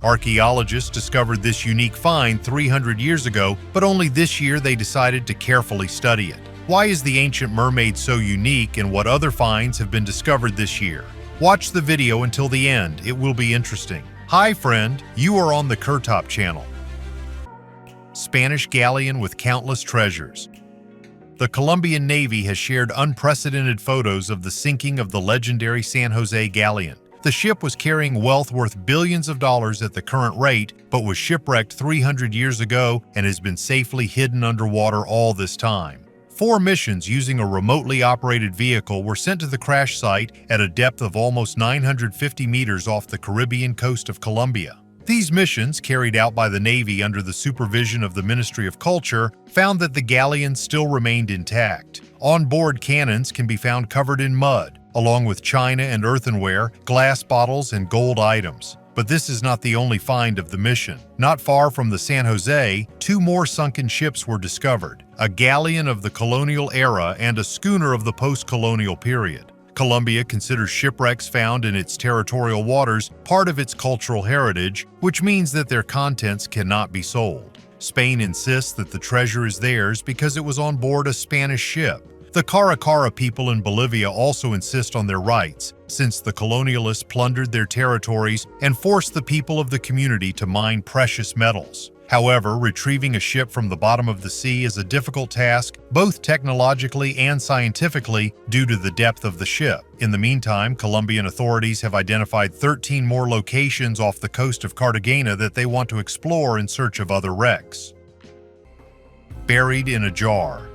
Archaeologists discovered this unique find 300 years ago, but only this year they decided to carefully study it. Why is the ancient mermaid so unique, and what other finds have been discovered this year? Watch the video until the end, it will be interesting. Hi friend, you are on the KirTop channel. Spanish galleon with countless treasures. The Colombian Navy has shared unprecedented photos of the sinking of the legendary San Jose galleon. The ship was carrying wealth worth billions of dollars at the current rate, but was shipwrecked 300 years ago and has been safely hidden underwater all this time. 4 missions using a remotely operated vehicle were sent to the crash site at a depth of almost 950 meters off the Caribbean coast of Colombia. These missions, carried out by the Navy under the supervision of the Ministry of Culture, found that the galleon still remained intact. On-board cannons can be found covered in mud, along with china and earthenware, glass bottles, and gold items. But this is not the only find of the mission. Not far from the San Jose, 2 more sunken ships were discovered, a galleon of the colonial era and a schooner of the post-colonial period. Colombia considers shipwrecks found in its territorial waters part of its cultural heritage, which means that their contents cannot be sold. Spain insists that the treasure is theirs because it was on board a Spanish ship. The Khara-Khoto people in Bolivia also insist on their rights, since the colonialists plundered their territories and forced the people of the community to mine precious metals. However, retrieving a ship from the bottom of the sea is a difficult task, both technologically and scientifically, due to the depth of the ship. In the meantime, Colombian authorities have identified 13 more locations off the coast of Cartagena that they want to explore in search of other wrecks. Buried in a jar.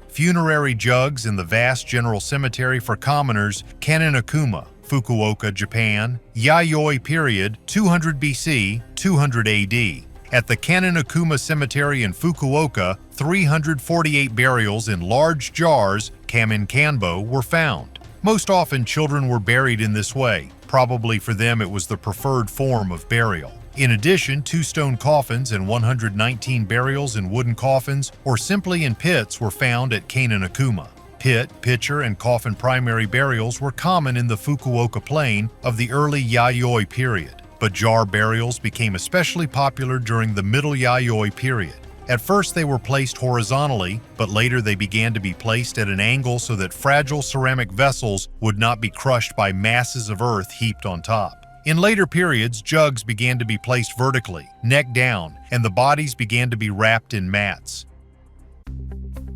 Funerary jugs in the vast general cemetery for commoners, Kaninokuma, Fukuoka, Japan, Yayoi period, 200 BC, 200 AD. At the Kaninokuma Cemetery in Fukuoka, 348 burials in large jars, kamin-kanbo, were found. Most often, children were buried in this way. Probably for them it was the preferred form of burial. In addition, 2 stone coffins and 119 burials in wooden coffins or simply in pits were found at Kaninokuma. Pit, pitcher, and coffin primary burials were common in the Fukuoka plain of the early Yayoi period, but jar burials became especially popular during the Middle Yayoi period. At first they were placed horizontally, but later they began to be placed at an angle so that fragile ceramic vessels would not be crushed by masses of earth heaped on top. In later periods, jugs began to be placed vertically, neck down, and the bodies began to be wrapped in mats.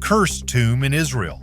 Cursed tomb in Israel.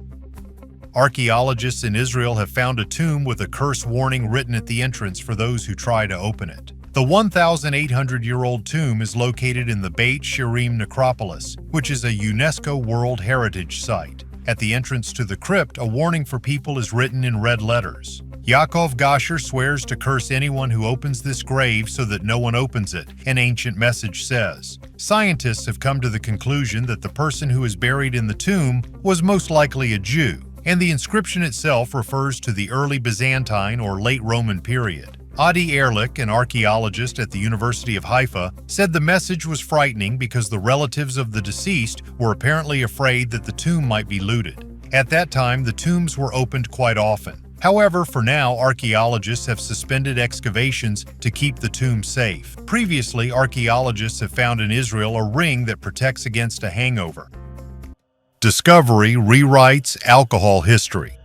Archaeologists in Israel have found a tomb with a curse warning written at the entrance for those who try to open it. The 1,800-year-old tomb is located in the Beit Shirim necropolis, which is a UNESCO World Heritage Site. At the entrance to the crypt, a warning for people is written in red letters. Yaakov Gasher swears to curse anyone who opens this grave so that no one opens it, an ancient message says. Scientists have come to the conclusion that the person who is buried in the tomb was most likely a Jew, and the inscription itself refers to the early Byzantine or late Roman period. Adi Ehrlich, an archaeologist at the University of Haifa, said the message was frightening because the relatives of the deceased were apparently afraid that the tomb might be looted. At that time, the tombs were opened quite often. However, for now, archaeologists have suspended excavations to keep the tomb safe. Previously, archaeologists have found in Israel a ring that protects against a hangover. Discovery rewrites alcohol history.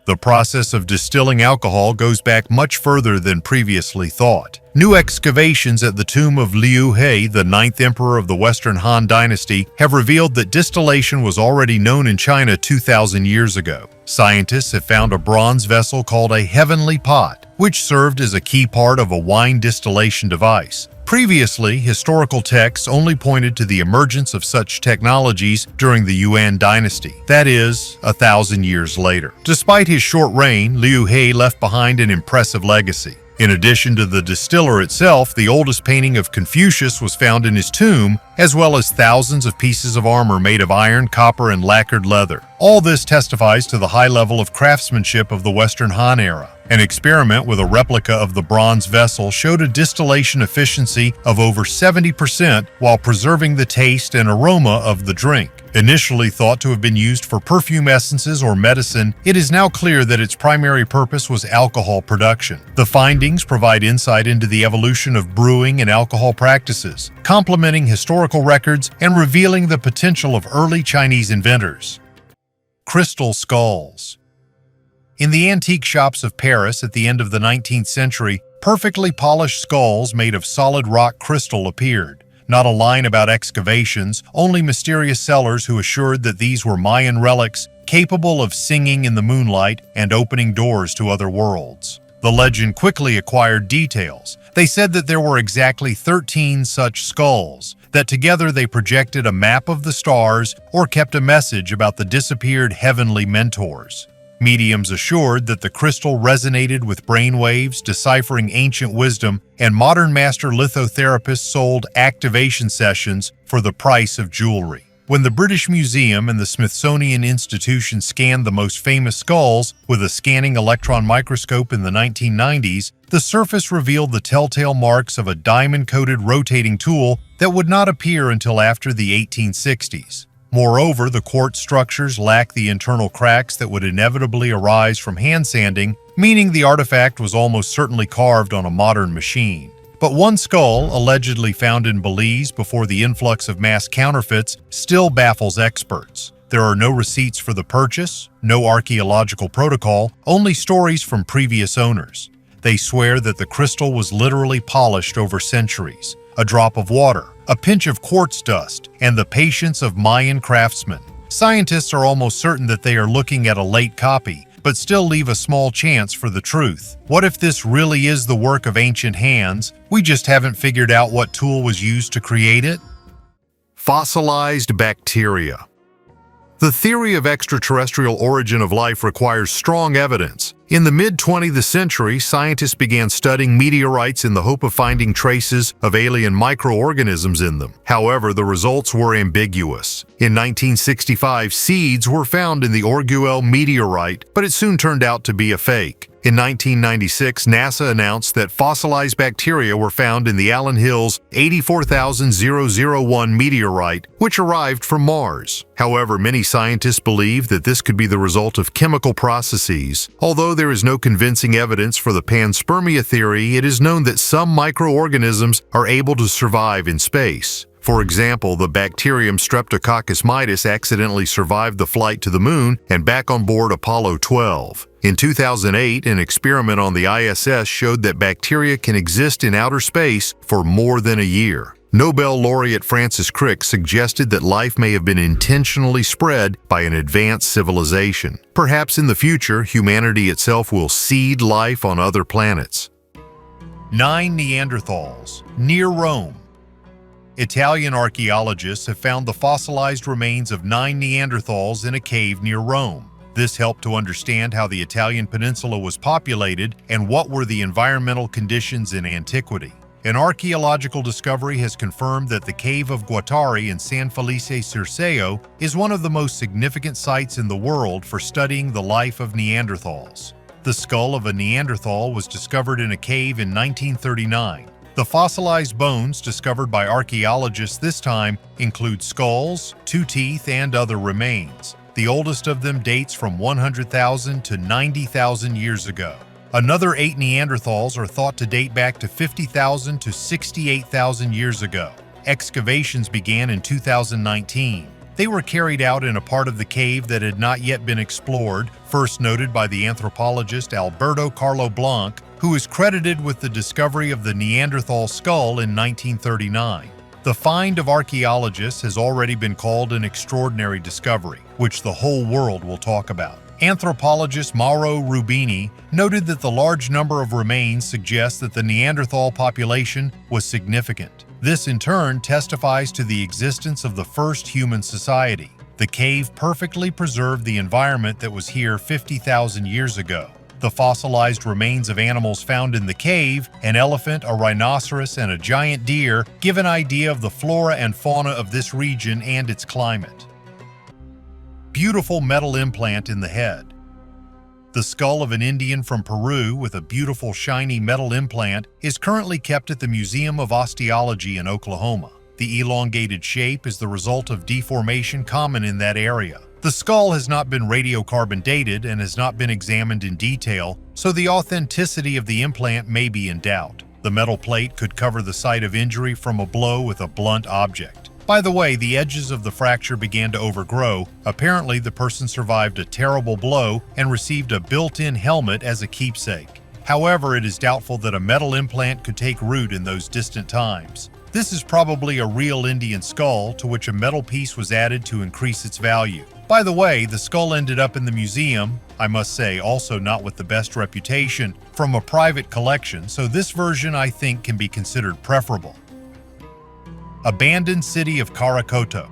The process of distilling alcohol goes back much further than previously thought. New excavations at the tomb of Liu He, the 9th emperor of the Western Han dynasty, have revealed that distillation was already known in China 2,000 years ago. Scientists have found a bronze vessel called a heavenly pot, which served as a key part of a wine distillation device. Previously, historical texts only pointed to the emergence of such technologies during the Yuan dynasty, that is, 1,000 years later. Despite his short reign, Liu He left behind an impressive legacy. In addition to the distiller itself, the oldest painting of Confucius was found in his tomb, as well as thousands of pieces of armor made of iron, copper, and lacquered leather. All this testifies to the high level of craftsmanship of the Western Han era. An experiment with a replica of the bronze vessel showed a distillation efficiency of over 70% while preserving the taste and aroma of the drink. Initially thought to have been used for perfume essences or medicine, it is now clear that its primary purpose was alcohol production. The findings provide insight into the evolution of brewing and alcohol practices, complementing historical records and revealing the potential of early Chinese inventors. Crystal skulls. In the antique shops of Paris at the end of the 19th century, perfectly polished skulls made of solid rock crystal appeared. Not a line about excavations, only mysterious sellers who assured that these were Mayan relics capable of singing in the moonlight and opening doors to other worlds. The legend quickly acquired details. They said that there were exactly 13 such skulls, that together they projected a map of the stars or kept a message about the disappeared heavenly mentors. Mediums assured that the crystal resonated with brainwaves, deciphering ancient wisdom, and modern master lithotherapists sold activation sessions for the price of jewelry. When the British Museum and the Smithsonian Institution scanned the most famous skulls with a scanning electron microscope in the 1990s, the surface revealed the telltale marks of a diamond-coated rotating tool that would not appear until after the 1860s. Moreover, the quartz structures lack the internal cracks that would inevitably arise from hand sanding, meaning the artifact was almost certainly carved on a modern machine. But one skull, allegedly found in Belize before the influx of mass counterfeits, still baffles experts. There are no receipts for the purchase, no archaeological protocol, only stories from previous owners. They swear that the crystal was literally polished over centuries. A drop of water, a pinch of quartz dust, and the patience of Mayan craftsmen. Scientists are almost certain that they are looking at a late copy, but still leave a small chance for the truth. What if this really is the work of ancient hands? We just haven't figured out what tool was used to create it? Fossilized bacteria. The theory of extraterrestrial origin of life requires strong evidence. In the mid-20th century, scientists began studying meteorites in the hope of finding traces of alien microorganisms in them. However, the results were ambiguous. In 1965, seeds were found in the Orguel meteorite, but it soon turned out to be a fake. In 1996, NASA announced that fossilized bacteria were found in the Allen Hills 84001 meteorite, which arrived from Mars. However, many scientists believe that this could be the result of chemical processes. Although there is no convincing evidence for the panspermia theory, it is known that some microorganisms are able to survive in space. For example, the bacterium Streptococcus mitis accidentally survived the flight to the moon and back on board Apollo 12. In 2008, an experiment on the ISS showed that bacteria can exist in outer space for more than a year. Nobel laureate Francis Crick suggested that life may have been intentionally spread by an advanced civilization. Perhaps in the future, humanity itself will seed life on other planets. 9 Neanderthals, near Rome. Italian archaeologists have found the fossilized remains of 9 Neanderthals in a cave near Rome. This helped to understand how the Italian peninsula was populated and what were the environmental conditions in antiquity. An archaeological discovery has confirmed that the Cave of Guattari in San Felice sur Seo is one of the most significant sites in the world for studying the life of Neanderthals. The skull of a Neanderthal was discovered in a cave in 1939. The fossilized bones discovered by archaeologists this time include skulls, 2 teeth, and other remains. The oldest of them dates from 100,000 to 90,000 years ago. Another 8 Neanderthals are thought to date back to 50,000 to 68,000 years ago. Excavations began in 2019. They were carried out in a part of the cave that had not yet been explored, first noted by the anthropologist Alberto Carlo Blanc, who is credited with the discovery of the Neanderthal skull in 1939. The find of archaeologists has already been called an extraordinary discovery, which the whole world will talk about. Anthropologist Mauro Rubini noted that the large number of remains suggests that the Neanderthal population was significant. This in turn testifies to the existence of the first human society. The cave perfectly preserved the environment that was here 50,000 years ago. The fossilized remains of animals found in the cave, an elephant, a rhinoceros, and a giant deer, give an idea of the flora and fauna of this region and its climate. Beautiful metal implant in the head. The skull of an Indian from Peru with a beautiful shiny metal implant is currently kept at the Museum of Osteology in Oklahoma. The elongated shape is the result of deformation common in that area. The skull has not been radiocarbon dated and has not been examined in detail, so the authenticity of the implant may be in doubt. The metal plate could cover the site of injury from a blow with a blunt object. By the way, the edges of the fracture began to overgrow. Apparently, the person survived a terrible blow and received a built-in helmet as a keepsake. However, it is doubtful that a metal implant could take root in those distant times. This is probably a real Indian skull to which a metal piece was added to increase its value. By the way, the skull ended up in the museum, I must say also not with the best reputation, from a private collection, so this version I think can be considered preferable. Abandoned city of Khara-Khoto.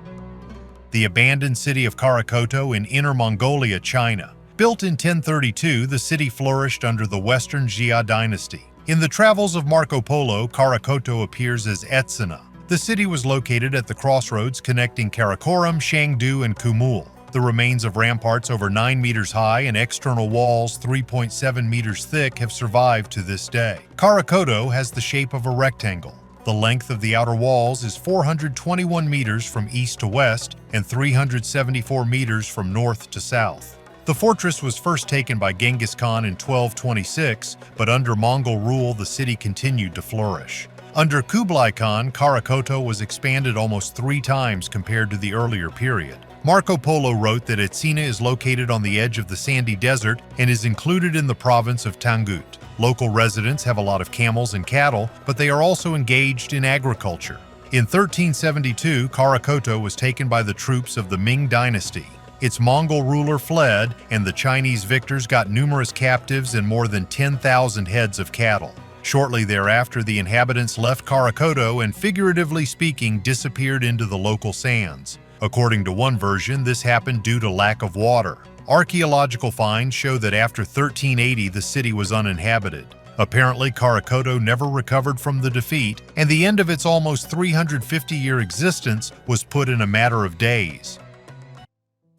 The abandoned city of Khara-Khoto in Inner Mongolia, China. Built in 1032, the city flourished under the Western Xia dynasty. In the travels of Marco Polo, Khara-Khoto appears as Etsina. The city was located at the crossroads connecting Karakoram, Shangdu, and Kumul. The remains of ramparts over 9 meters high and external walls 3.7 meters thick have survived to this day. Khara-Khoto has the shape of a rectangle. The length of the outer walls is 421 meters from east to west and 374 meters from north to south. The fortress was first taken by Genghis Khan in 1226, but under Mongol rule the city continued to flourish. Under Kublai Khan, Khara-Khoto was expanded almost 3 times compared to the earlier period. Marco Polo wrote that Etsina is located on the edge of the sandy desert and is included in the province of Tangut. Local residents have a lot of camels and cattle, but they are also engaged in agriculture. In 1372, Khara-Khoto was taken by the troops of the Ming dynasty. Its Mongol ruler fled, and the Chinese victors got numerous captives and more than 10,000 heads of cattle. Shortly thereafter, the inhabitants left Khara-Khoto and, figuratively speaking, disappeared into the local sands. According to one version, this happened due to lack of water. Archaeological finds show that after 1380 the city was uninhabited. Apparently, Khara-Khoto never recovered from the defeat, and the end of its almost 350-year existence was put in a matter of days.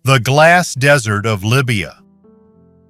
The glass desert of Libya.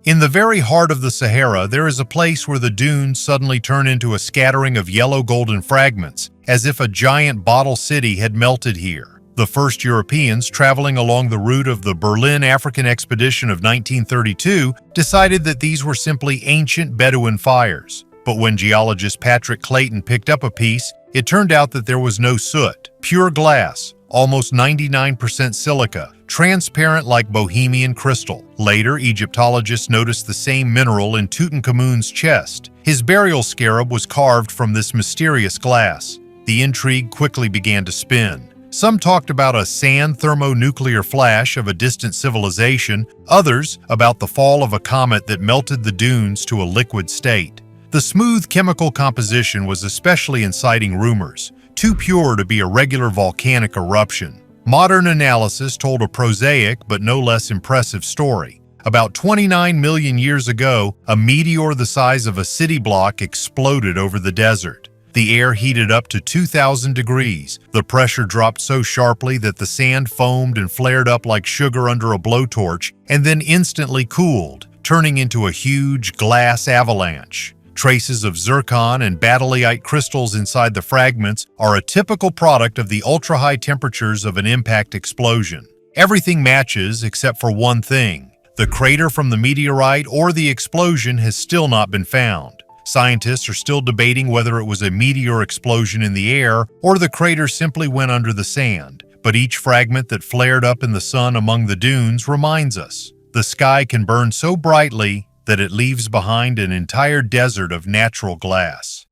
In the very heart of the Sahara, there is a place where the dunes suddenly turn into a scattering of yellow-golden fragments, as if a giant bottle city had melted here. The first Europeans traveling along the route of the Berlin African expedition of 1932 decided that these were simply ancient Bedouin fires. But when geologist Patrick Clayton picked up a piece, it turned out that there was no soot, pure glass, almost 99% silica, transparent like Bohemian crystal. Later, Egyptologists noticed the same mineral in Tutankhamun's chest. His burial scarab was carved from this mysterious glass. The intrigue quickly began to spin. Some talked about a sand thermonuclear flash of a distant civilization, others about the fall of a comet that melted the dunes to a liquid state. The smooth chemical composition was especially inciting rumors, too pure to be a regular volcanic eruption. Modern analysis told a prosaic but no less impressive story. About 29 million years ago, a meteor the size of a city block exploded over the desert. The air heated up to 2,000 degrees. The pressure dropped so sharply that the sand foamed and flared up like sugar under a blowtorch, and then instantly cooled, turning into a huge glass avalanche. Traces of zircon and batelliite crystals inside the fragments are a typical product of the ultra-high temperatures of an impact explosion. Everything matches except for one thing. The crater from the meteorite or the explosion has still not been found. Scientists are still debating whether it was a meteor explosion in the air or the crater simply went under the sand. But each fragment that flared up in the sun among the dunes reminds us, the sky can burn so brightly that it leaves behind an entire desert of natural glass.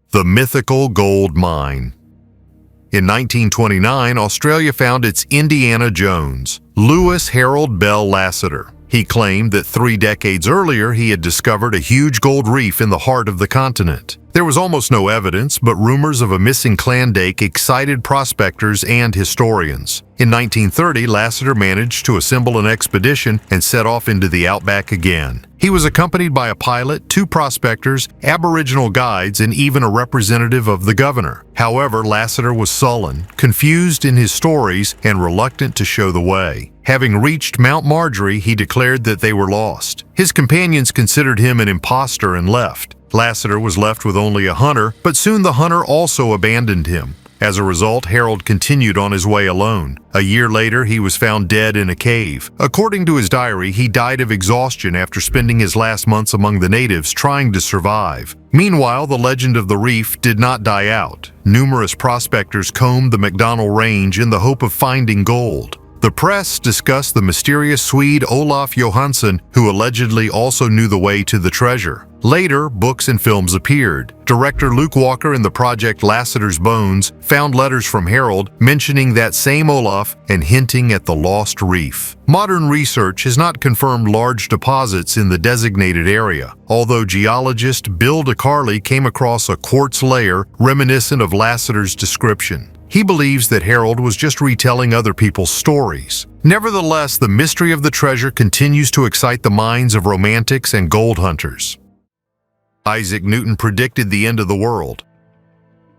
The mythical gold mine. In 1929, Australia found its Indiana Jones, Lewis Harold Bell Lasseter. He claimed that 3 decades earlier he had discovered a huge gold reef in the heart of the continent. There was almost no evidence, but rumors of a missing Klondike excited prospectors and historians. In 1930, Lasseter managed to assemble an expedition and set off into the outback again. He was accompanied by a pilot, 2 prospectors, Aboriginal guides, and even a representative of the governor. However, Lasseter was sullen, confused in his stories, and reluctant to show the way. Having reached Mount Marjorie, he declared that they were lost. His companions considered him an imposter and left. Lasseter was left with only a hunter, but soon the hunter also abandoned him. As a result, Harold continued on his way alone. A year later, he was found dead in a cave. According to his diary, he died of exhaustion after spending his last months among the natives trying to survive. Meanwhile, the legend of the reef did not die out. Numerous prospectors combed the McDonnell Range in the hope of finding gold. The press discussed the mysterious Swede Olaf Johansson, who allegedly also knew the way to the treasure. Later, books and films appeared. Director Luke Walker in the project Lasseter's Bones found letters from Harold mentioning that same Olaf and hinting at the lost reef. Modern research has not confirmed large deposits in the designated area, although geologist Bill DeCarly came across a quartz layer reminiscent of Lasseter's description. He believes that Harold was just retelling other people's stories. Nevertheless, the mystery of the treasure continues to excite the minds of romantics and gold hunters. Isaac Newton predicted the end of the world.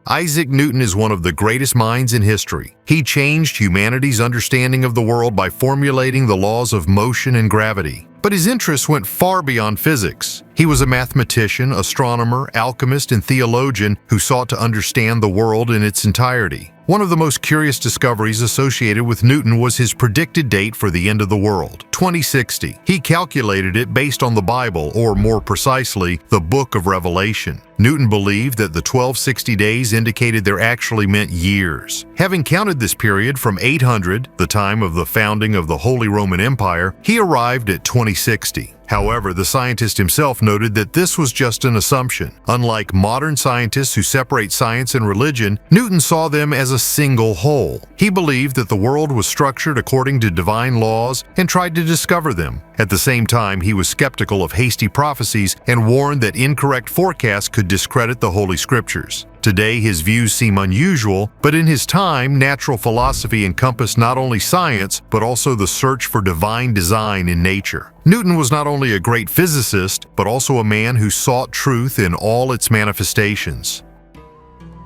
Isaac Newton is one of the greatest minds in history. He changed humanity's understanding of the world by formulating the laws of motion and gravity. But his interests went far beyond physics. He was a mathematician, astronomer, alchemist, and theologian who sought to understand the world in its entirety. One of the most curious discoveries associated with Newton was his predicted date for the end of the world, 2060. He calculated it based on the Bible, or more precisely, the Book of Revelation. Newton believed that the 1260 days indicated there actually meant years. Having counted this period from 800, the time of the founding of the Holy Roman Empire, he arrived at 2060. However, the scientist himself noted that this was just an assumption. Unlike modern scientists who separate science and religion, Newton saw them as a single whole. He believed that the world was structured according to divine laws and tried to discover them. At the same time, he was skeptical of hasty prophecies and warned that incorrect forecasts could discredit the Holy Scriptures. Today, his views seem unusual, but in his time, natural philosophy encompassed not only science, but also the search for divine design in nature. Newton was not only a great physicist, but also a man who sought truth in all its manifestations.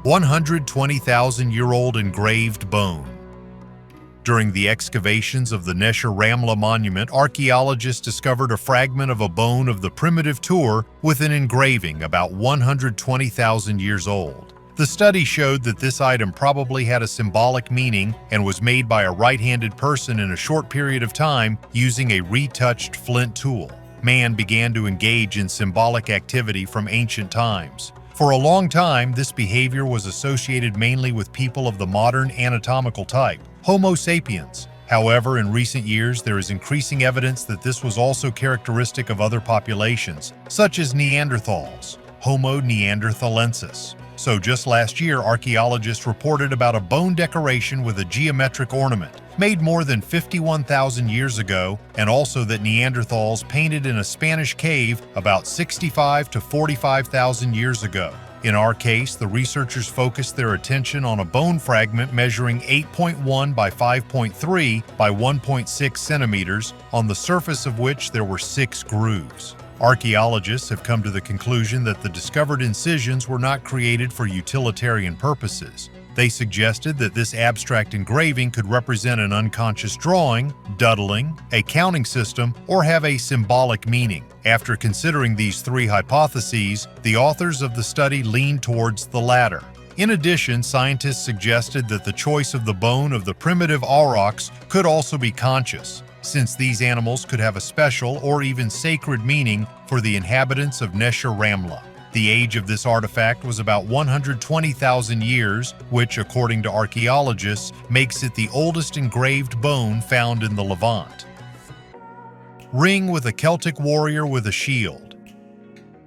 120,000-year-old engraved bone. During the excavations of the Nesher Ramla monument, archaeologists discovered a fragment of a bone of the primitive Tur with an engraving about 120,000 years old. The study showed that this item probably had a symbolic meaning and was made by a right-handed person in a short period of time using a retouched flint tool. Man began to engage in symbolic activity from ancient times. For a long time, this behavior was associated mainly with people of the modern anatomical type, Homo sapiens. However, in recent years, there is increasing evidence that this was also characteristic of other populations, such as Neanderthals, Homo neanderthalensis. So just last year, archaeologists reported about a bone decoration with a geometric ornament, made more than 51,000 years ago, and also that Neanderthals painted in a Spanish cave about 65 to 45,000 years ago. In our case, the researchers focused their attention on a bone fragment measuring 8.1 by 5.3 by 1.6 centimeters, on the surface of which there were 6 grooves. Archaeologists have come to the conclusion that the discovered incisions were not created for utilitarian purposes. They suggested that this abstract engraving could represent an unconscious drawing, doodling, a counting system, or have a symbolic meaning. After considering these 3 hypotheses, the authors of the study leaned towards the latter. In addition, scientists suggested that the choice of the bone of the primitive aurochs could also be conscious, since these animals could have a special or even sacred meaning for the inhabitants of Nesher Ramla. The age of this artifact was about 120,000 years, which, according to archaeologists, makes it the oldest engraved bone found in the Levant. Ring with a Celtic warrior with a shield.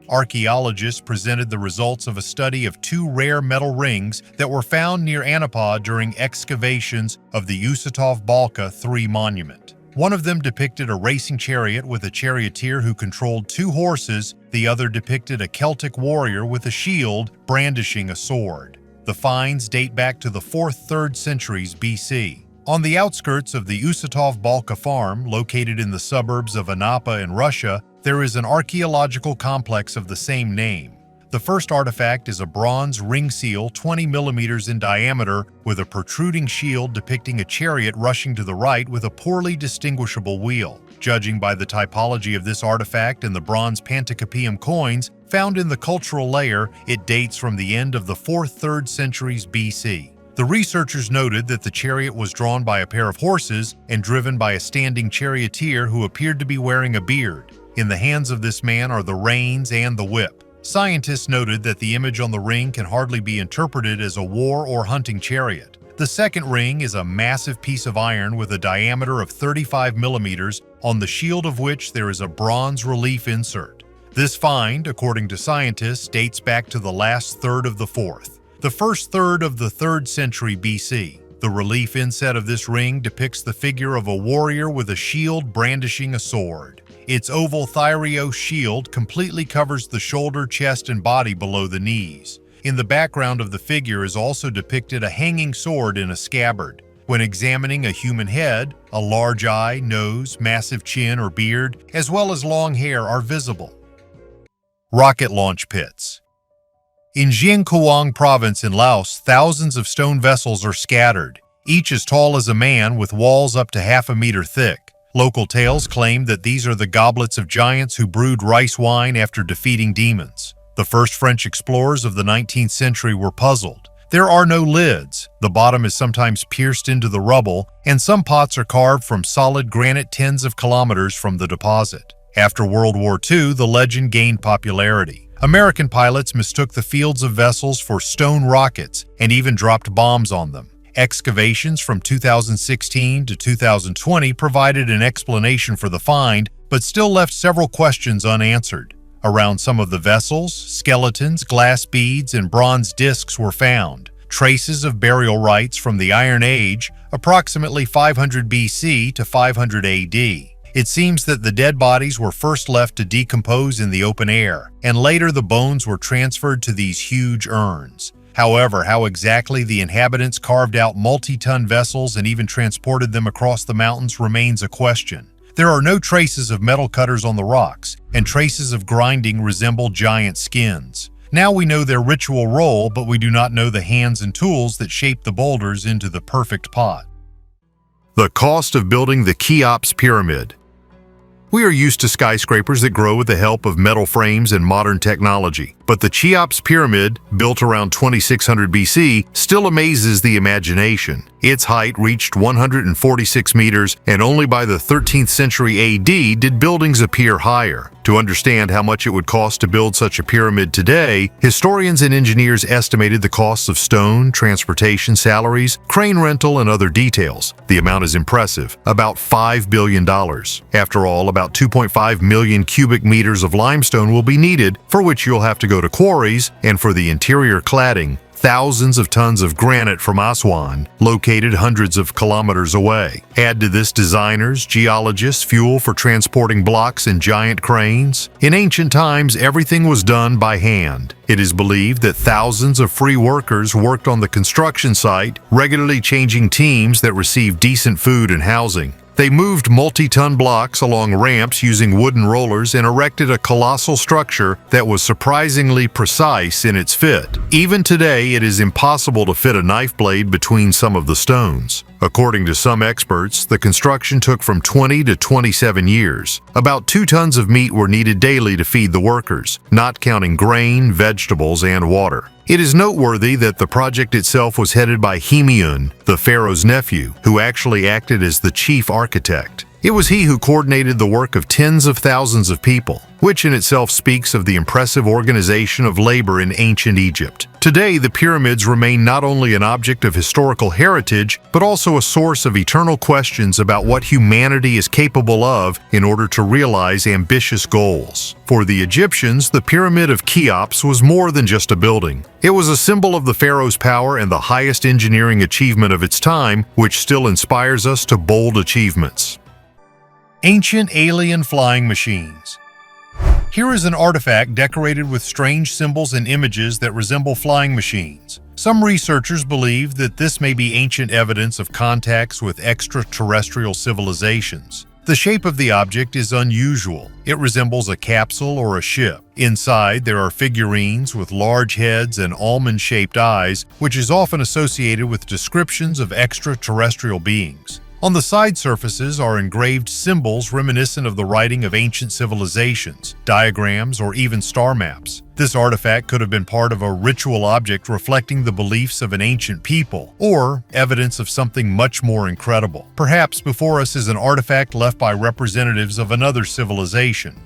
Archaeologists presented the results of a study of 2 rare metal rings that were found near Anapa during excavations of the Usatov Balka III monument. One of them depicted a racing chariot with a charioteer who controlled 2 horses, the other depicted a Celtic warrior with a shield brandishing a sword. The finds date back to the 4th–3rd centuries BC. On the outskirts of the Usatov Balka farm, located in the suburbs of Anapa in Russia, there is an archaeological complex of the same name. The first artifact is a bronze ring seal 20 millimeters in diameter with a protruding shield depicting a chariot rushing to the right with a poorly distinguishable wheel. Judging by the typology of this artifact and the bronze Panticapaeum coins found in the cultural layer, it dates from the end of the 4th–3rd centuries BC. The researchers noted that the chariot was drawn by a pair of horses and driven by a standing charioteer who appeared to be wearing a beard. In the hands of this man are the reins and the whip. Scientists noted that the image on the ring can hardly be interpreted as a war or hunting chariot. The second ring is a massive piece of iron with a diameter of 35 millimeters, on the shield of which there is a bronze relief insert. This find, according to scientists, dates back to the last third of the 4th. The first third of the 3rd century BC. The relief inset of this ring depicts the figure of a warrior with a shield brandishing a sword. Its oval thyreos shield completely covers the shoulder, chest, and body below the knees. In the background of the figure is also depicted a hanging sword in a scabbard. When examining a human head, a large eye, nose, massive chin or beard, as well as long hair are visible. Rocket launch pits. In Jiangkuang province in Laos, thousands of stone vessels are scattered, each as tall as a man with walls up to half a meter thick. Local tales claim that these are the goblets of giants who brewed rice wine after defeating demons. The first French explorers of the 19th century were puzzled. There are no lids, the bottom is sometimes pierced into the rubble, and some pots are carved from solid granite tens of kilometers from the deposit. After World War II, the legend gained popularity. American pilots mistook the fields of vessels for stone rockets and even dropped bombs on them. Excavations from 2016 to 2020 provided an explanation for the find, but still left several questions unanswered. Around some of the vessels, skeletons, glass beads, and bronze discs were found. Traces of burial rites from the Iron Age, approximately 500 BC to 500 AD. It seems that the dead bodies were first left to decompose in the open air, and later the bones were transferred to these huge urns. However, how exactly the inhabitants carved out multi-ton vessels and even transported them across the mountains remains a question. There are no traces of metal cutters on the rocks, and traces of grinding resemble giant skins. Now we know their ritual role, but we do not know the hands and tools that shaped the boulders into the perfect pot. The cost of building the Cheops pyramid. We are used to skyscrapers that grow with the help of metal frames and modern technology, but the Cheops pyramid, built around 2600 BC, still amazes the imagination. Its height reached 146 meters, and only by the 13th century AD did buildings appear higher. To understand how much it would cost to build such a pyramid today, historians and engineers estimated the costs of stone, transportation, salaries, crane rental, and other details. The amount is impressive, about $5 billion. After all, about 2.5 million cubic meters of limestone will be needed, for which you'll have to go to quarries, and for the interior cladding, thousands of tons of granite from Aswan, located hundreds of kilometers away. Add to this designers, geologists, fuel for transporting blocks and giant cranes. In ancient times, everything was done by hand. It is believed that thousands of free workers worked on the construction site, regularly changing teams that received decent food and housing. They moved multi-ton blocks along ramps using wooden rollers and erected a colossal structure that was surprisingly precise in its fit. Even today, it is impossible to fit a knife blade between some of the stones. According to some experts, the construction took from 20 to 27 years. About 2 tons of meat were needed daily to feed the workers, not counting grain, vegetables, and water. It is noteworthy that the project itself was headed by Himeun, the pharaoh's nephew, who actually acted as the chief architect. It was he who coordinated the work of tens of thousands of people, which in itself speaks of the impressive organization of labor in ancient Egypt. Today, the pyramids remain not only an object of historical heritage, but also a source of eternal questions about what humanity is capable of in order to realize ambitious goals. For the Egyptians, the Pyramid of Cheops was more than just a building. It was a symbol of the pharaoh's power and the highest engineering achievement of its time, which still inspires us to bold achievements. Ancient alien flying machines. Here is an artifact decorated with strange symbols and images that resemble flying machines. Some researchers believe that this may be ancient evidence of contacts with extraterrestrial civilizations. The shape of the object is unusual. It resembles a capsule or a ship. Inside, there are figurines with large heads and almond-shaped eyes, which is often associated with descriptions of extraterrestrial beings. On the side surfaces are engraved symbols reminiscent of the writing of ancient civilizations, diagrams, or even star maps. This artifact could have been part of a ritual object reflecting the beliefs of an ancient people, or evidence of something much more incredible. Perhaps before us is an artifact left by representatives of another civilization.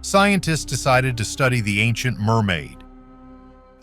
Scientists decided to study the ancient mermaid.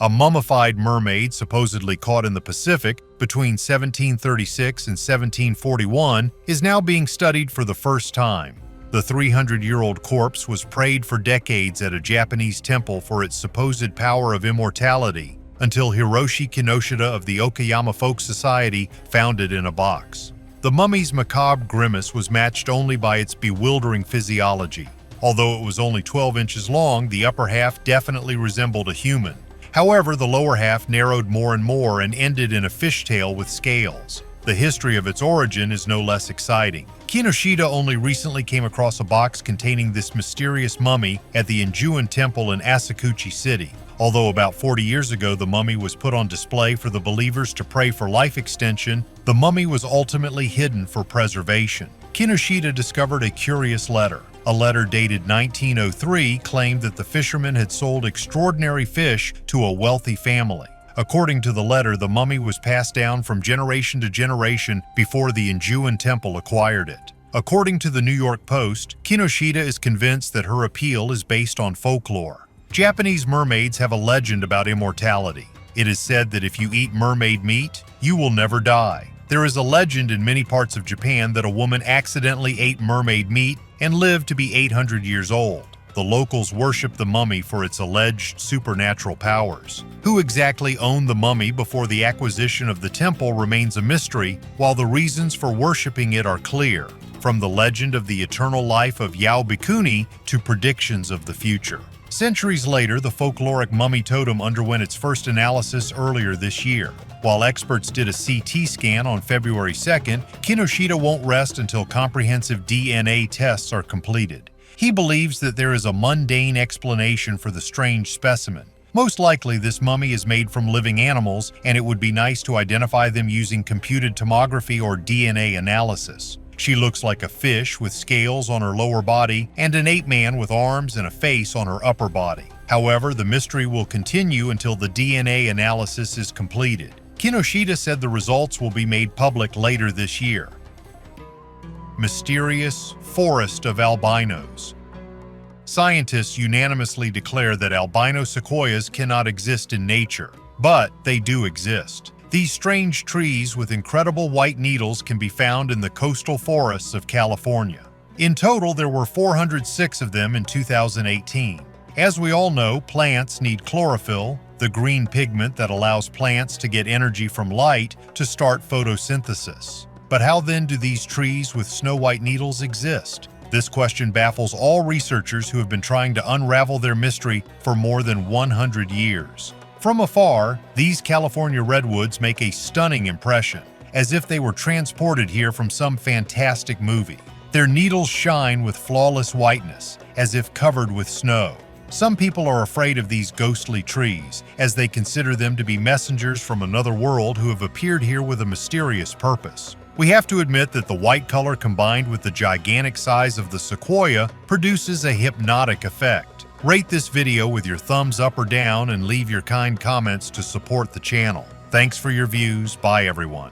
A mummified mermaid supposedly caught in the Pacific between 1736 and 1741 is now being studied for the first time. The 300-year-old corpse was prayed for decades at a Japanese temple for its supposed power of immortality, until Hiroshi Kinoshita of the Okayama Folk Society found it in a box. The mummy's macabre grimace was matched only by its bewildering physiology. Although it was only 12 inches long, the upper half definitely resembled a human. However, the lower half narrowed more and more and ended in a fishtail with scales. The history of its origin is no less exciting. Kinoshita only recently came across a box containing this mysterious mummy at the Injuan Temple in Asakuchi City. Although about 40 years ago the mummy was put on display for the believers to pray for life extension, the mummy was ultimately hidden for preservation. Kinoshita discovered a curious letter. A letter dated 1903 claimed that the fisherman had sold extraordinary fish to a wealthy family. According to the letter, the mummy was passed down from generation to generation before the Injuan Temple acquired it. According to the New York Post, Kinoshita is convinced that her appeal is based on folklore. Japanese mermaids have a legend about immortality. It is said that if you eat mermaid meat, you will never die. There is a legend in many parts of Japan that a woman accidentally ate mermaid meat and lived to be 800 years old. The locals worship the mummy for its alleged supernatural powers. Who exactly owned the mummy before the acquisition of the temple remains a mystery, while the reasons for worshiping it are clear, from the legend of the eternal life of Yao Bikuni to predictions of the future. Centuries later, the folkloric mummy totem underwent its first analysis earlier this year. While experts did a CT scan on February 2nd, Kinoshita won't rest until comprehensive DNA tests are completed. He believes that there is a mundane explanation for the strange specimen. Most likely, this mummy is made from living animals, and it would be nice to identify them using computed tomography or DNA analysis. She looks like a fish with scales on her lower body and an ape man with arms and a face on her upper body. However, the mystery will continue until the DNA analysis is completed. Kinoshita said the results will be made public later this year. Mysterious forest of albinos. Scientists unanimously declare that albino sequoias cannot exist in nature, but they do exist. These strange trees with incredible white needles can be found in the coastal forests of California. In total, there were 406 of them in 2018. As we all know, plants need chlorophyll, the green pigment that allows plants to get energy from light to start photosynthesis. But how then do these trees with snow-white needles exist? This question baffles all researchers who have been trying to unravel their mystery for more than 100 years. From afar, these California redwoods make a stunning impression, as if they were transported here from some fantastic movie. Their needles shine with flawless whiteness, as if covered with snow. Some people are afraid of these ghostly trees, as they consider them to be messengers from another world who have appeared here with a mysterious purpose. We have to admit that the white color combined with the gigantic size of the sequoia produces a hypnotic effect. Rate this video with your thumbs up or down and leave your kind comments to support the channel. Thanks for your views. Bye everyone.